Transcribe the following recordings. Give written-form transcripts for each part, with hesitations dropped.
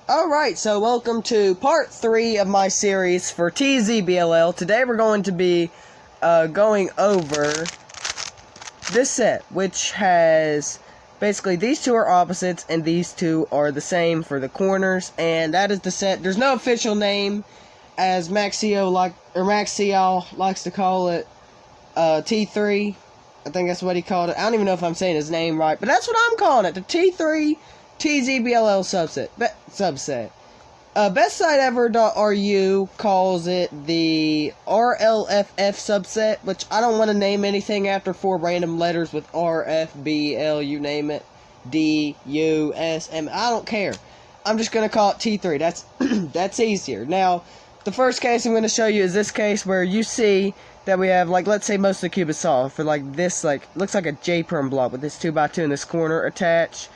Alright, so welcome to part 3 of my series for ZBLL. Today we're going to be going over this set, which has basically these two are opposites and these two are the same for the corners, and that is the set. There's no official name, as Maxial likes to call it, T3. I think that's what he called it. I don't even know if I'm saying his name right, but that's what I'm calling it, the T3 ZBLL subset. BestSiteEver.ru calls it the RLFF subset, which I don't want to name anything after 4 random letters with R, F, B, L, you name it, D, U, S, M. I don't care. I'm just going to call it T3. That's easier. Now, the first case I'm going to show you is this case where you see that we have, like, let's say most of the cube is solved for, like, this, like, looks like a J-perm block with this 2x2 in this corner attached.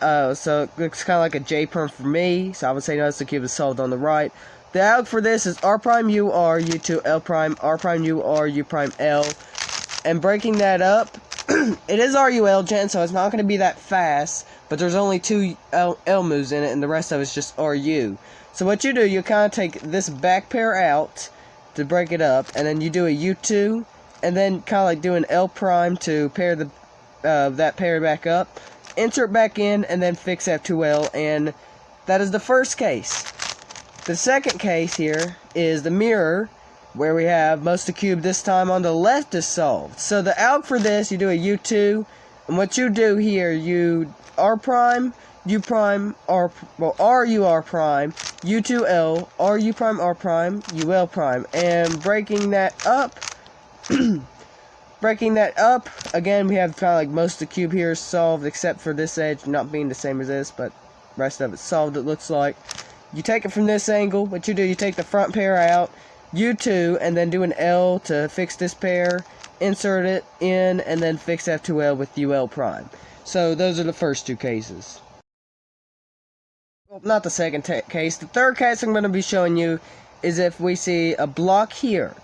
So it looks kind of like a J-perm for me, so I would say notice the cube is solved on the right. The alg for this is R prime U R U 2 L prime R prime U R U prime L, and breaking that up, it is RUL gen, so it's not going to be that fast, but there's only 2 L moves in it, and the rest of it's just RU. So what you do, you kind of take this back pair out to break it up, and then you do a U2, and then kind of like do an L prime to pair the that pair back up. Insert back in, and then fix F2L, and that is the first case. The second case here is the mirror, where we have most of the cube this time on the left is solved. So the alg for this, you do a U2, and what you do here, you R prime, U prime, R, well, RU R prime, U2L, RU prime R prime, UL prime, and breaking that up, again, we have kind of like most of the cube here is solved, except for this edge not being the same as this, but the rest of it's solved, it looks like. You take it from this angle. What you do, you take the front pair out, U2, and then do an L to fix this pair, insert it in, and then fix F2L with UL prime. So those are the first two cases. Well, not the second case. The third case I'm going to be showing you is if we see a block here,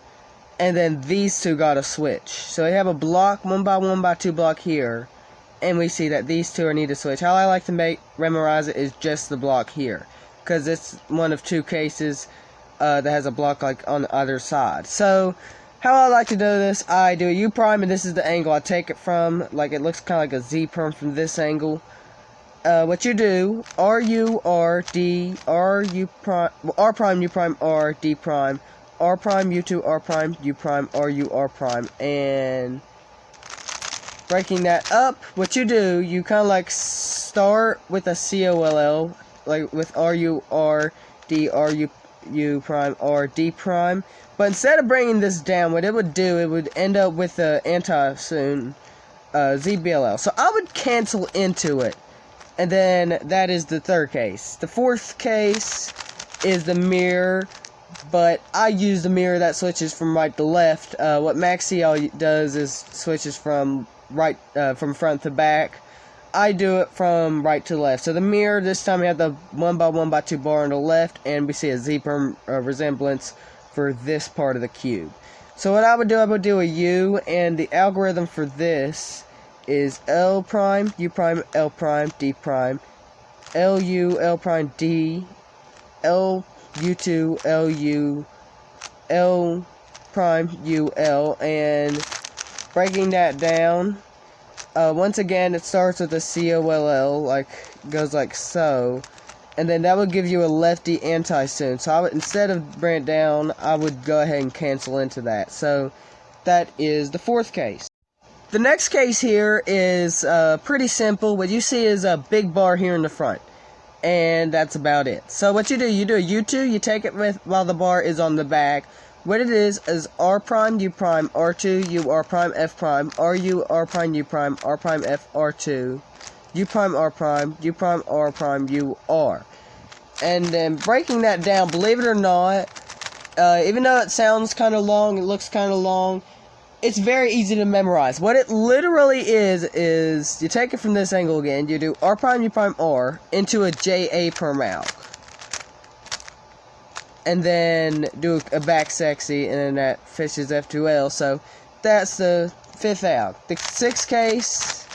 and then these two got to switch. So we have a block, 1x1x2 block here, and we see that these two need to switch. How I like to memorize it is just the block here, because it's one of two cases that has a block like on either side. So how I like to do this, I do a U prime, and this is the angle I take it from. Like, it looks kind of like a Z perm from this angle. What you do, RU, R, D, R, U prime, R prime, U prime, R, D prime, R prime, U2, R prime, U prime, RU, R prime, and breaking that up, what you do, you kind of like start with a COLL, like with RU, R, D, RU, U prime, R, D prime, but instead of bringing this down, what it would do, it would end up with the anti-soon ZBLL. So I would cancel into it, and then that is the third case. The fourth case is the mirror, but I use the mirror that switches from right to left. What Maxial does is switches from from front to back. I do it from right to left. So the mirror, this time we have the 1x1x2 bar on the left, and we see a Z-perm resemblance for this part of the cube. So what I would do a U, and the algorithm for this is L prime, U prime, L prime, D prime, LU, L prime, D, L U2, LU, L prime, UL, and breaking that down, once again it starts with a COLL, like, goes like so, and then that would give you a lefty anti-soon. So I would, instead of bring it down, I would go ahead and cancel into that. So that is the fourth case. The next case here is pretty simple. What you see is a big bar here in the front, and that's about it. So what you do a U2, you take it with while the bar is on the back. What it is R prime, U prime, R2, U, R prime, F prime, RU, R prime, U prime, R prime, F, R2, U prime, R prime, U prime, R prime, U, R. And then breaking that down, believe it or not, even though it sounds kind of long, it looks kind of long, it's very easy to memorize. What it literally is you take it from this angle again, you do R prime, U prime, R into a JA perm alg, and then do a back sexy, and then that fishes F2L. So that's the fifth alg. The sixth case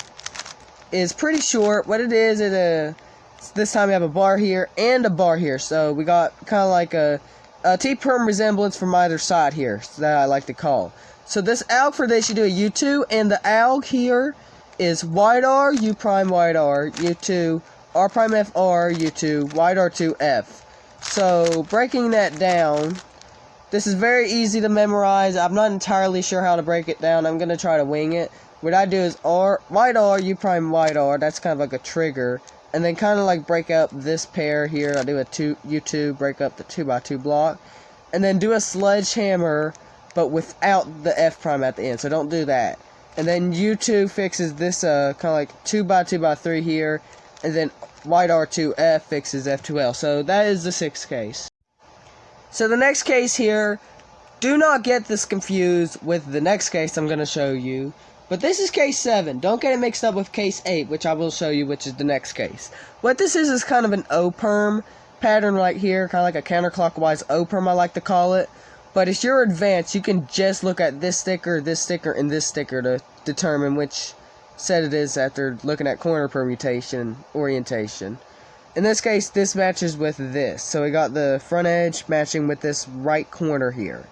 is pretty short. What it is a this time we have a bar here and a bar here. So we got kind of like a T-perm resemblance from either side here, so that I like to call. So this alg for this, you do a U2, and the alg here is wide R, U prime, wide R, U2, R prime F R, U2, wide R2, F. So breaking that down, this is very easy to memorize. I'm not entirely sure how to break it down. I'm going to try to wing it. What I do is R, wide R, U prime, wide R. That's kind of like a trigger. And then kind of like break up this pair here. I do a U2, break up the 2x2 block. And then do a sledgehammer, but without the F prime at the end. So don't do that. And then U2 fixes this kind of like 2x2x3 here. And then wide R2F fixes F2L. So that is the 6th case. So the next case here, do not get this confused with the next case I'm going to show you. But this is case 7. Don't get it mixed up with case 8, which I will show you, which is the next case. What this is kind of an O-perm pattern right here, kind of like a counterclockwise O-perm I like to call it. But if you're advanced, you can just look at this sticker, and this sticker to determine which set it is after looking at corner permutation orientation. In this case, this matches with this. So we got the front edge matching with this right corner here.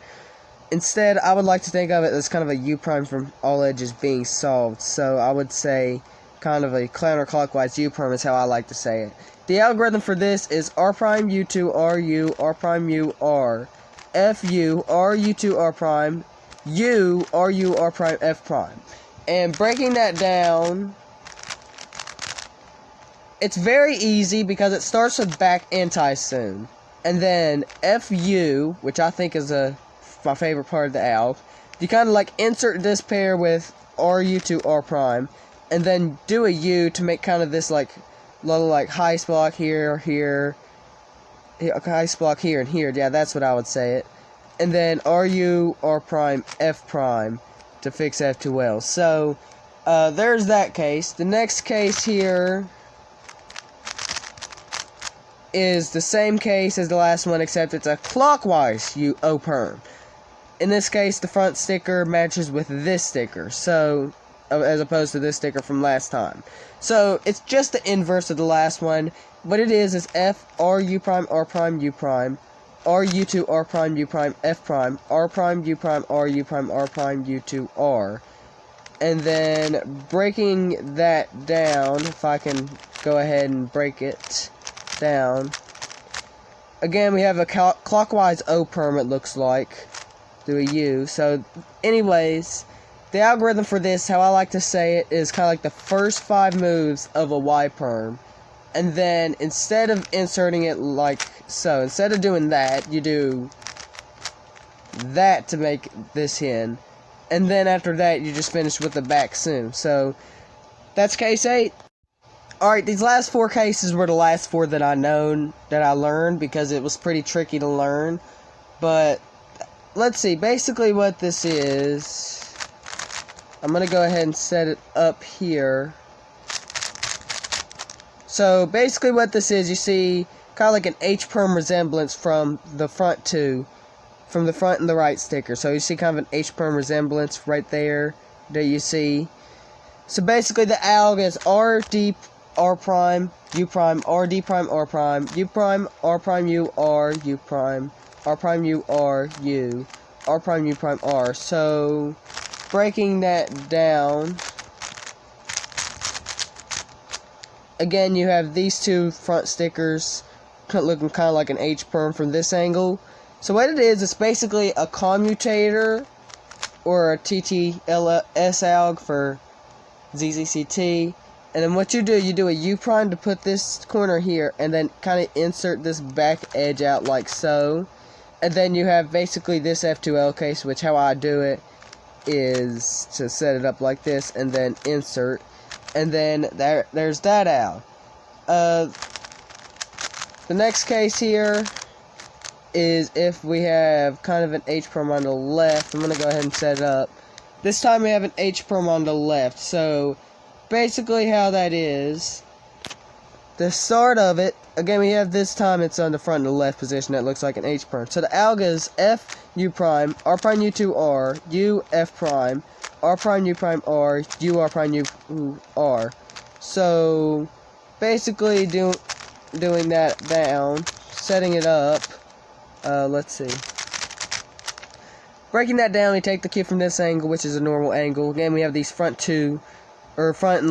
Instead, I would like to think of it as kind of a U prime from all edges being solved. So I would say kind of a counterclockwise U prime is how I like to say it. The algorithm for this is R prime U2 RU R prime U R FU R U2 R prime U RU R prime F prime. And breaking that down, it's very easy because it starts with back anti-sewn. And then FU, which I think is my favorite part of the alg, you kind of like insert this pair with RU to R prime, and then do a U to make kind of this like little like heist block here, heist block here and here. Yeah, that's what I would say it. And then RU R prime F prime to fix F2L. So there's that case. The next case here is the same case as the last one, except it's a clockwise O-perm. In this case, the front sticker matches with this sticker, so as opposed to this sticker from last time. So it's just the inverse of the last one. What it is F R U prime R prime U prime R U2 R prime U prime F prime R prime U prime R U prime R prime U2 R. And then breaking that down, if I can go ahead and break it down. Again, we have a clockwise O-perm, it looks like. Do a U. So, anyways, the algorithm for this, how I like to say it, is kind of like the first 5 moves of a Y-perm. And then, instead of inserting it like so, instead of doing that, you do that to make this hen. And then after that, you just finish with the back seam. So, that's case 8. Alright, these last 4 cases were the last 4 that I learned, because it was pretty tricky to learn. But let's see, basically what this is, I'm going to go ahead and set it up here. So basically what this is, you see kind of like an H-perm resemblance from the front and the right sticker. So you see kind of an H-perm resemblance right there that you see. So basically the alg is RD R prime, U prime, RD prime, R prime, U prime, R prime, U, R, U prime, R prime, U, R, U, R prime, U prime, R. So, breaking that down, again, you have these 2 front stickers looking kind of like an H-perm from this angle. So what it is, it's basically a commutator, or a TTLS alg for ZZCT. And then what you do a U prime to put this corner here, and then kind of insert this back edge out like so. And then you have basically this F2L case, which how I do it is to set it up like this, and then insert. And then there's that out. The next case here is if we have kind of an H-perm on the left. I'm going to go ahead and set it up. This time we have an H-perm on the left, so basically how that is, the start of it, again we have this time it's on the front and the left position that looks like an H-perm. So the alg is F U prime, R prime U2 R, U F prime, R prime U prime R, U R prime U R. So basically doing that down, setting it up, let's see. Breaking that down, we take the cube from this angle, which is a normal angle. Again, we have these front and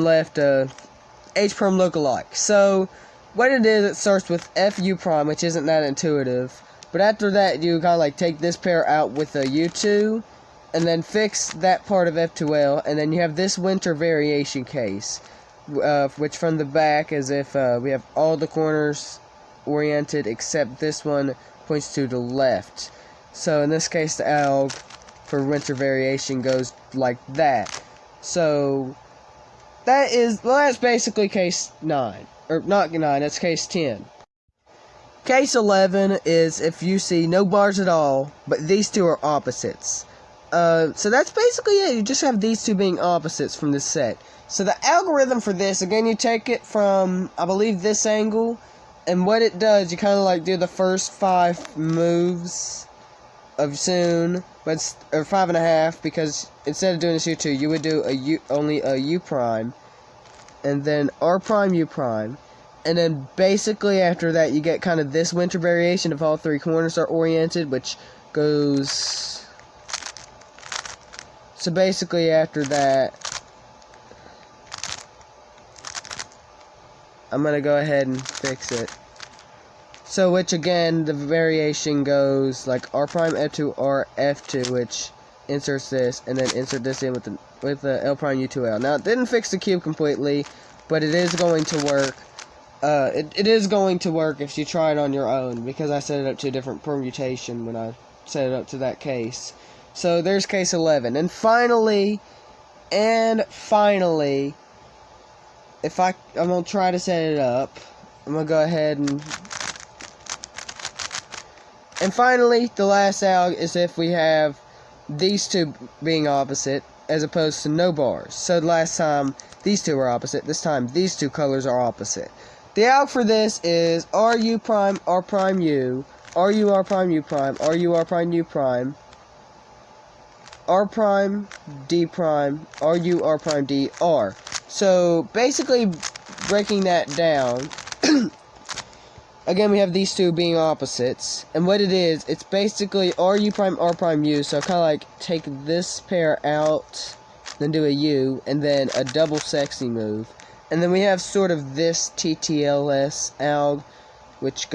left H-prom lookalike. So, what it is, it starts with FU prime, which isn't that intuitive. But after that, you kind of like take this pair out with a U2, and then fix that part of F2L, and then you have this winter variation case, which from the back is if we have all the corners oriented except this one points to the left. So in this case, the alg for winter variation goes like that. So that's basically case 9, or not 9, that's case 10. Case 11 is if you see no bars at all, but these two are opposites. So that's basically it. You just have these two being opposites from this set. So the algorithm for this, again, you take it from, I believe, this angle, and what it does, you kind of like do the first 5 moves of soon, or 5.5, because instead of doing this U2, you would do only a U prime, and then R prime, U prime, and then basically after that you get kind of this winter variation if all 3 corners are oriented, which goes, so basically after that, I'm going to go ahead and fix it. So, which again, the variation goes like R prime F2 R F2, which inserts this, and then insert this in with the L prime U2L. Now, it didn't fix the cube completely, but it is going to work. It is going to work if you try it on your own, because I set it up to a different permutation when I set it up to that case. So, there's case 11. And finally, if I'm going to try to set it up, I'm going to go ahead and finally, the last alg is if we have these two being opposite, as opposed to no bars. So last time, these two were opposite. This time, these two colors are opposite. The alg for this is RU prime, R prime U, RU R prime U prime, RU R prime U prime, R prime D prime, RU R prime D R. So basically, breaking that down. Again, we have these two being opposites, and what it is, it's basically RU prime, R prime U, so kind of like take this pair out, then do a U, and then a double sexy move. And then we have sort of this TTLS alg, which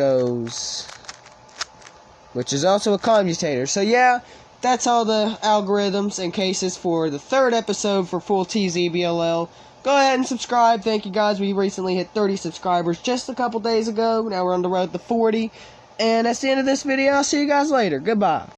is also a commutator. So yeah, that's all the algorithms and cases for the 3rd episode for full ZBLL. Go ahead and subscribe. Thank you guys. We recently hit 30 subscribers just a couple days ago. Now we're on the road to 40. And that's the end of this video. I'll see you guys later. Goodbye.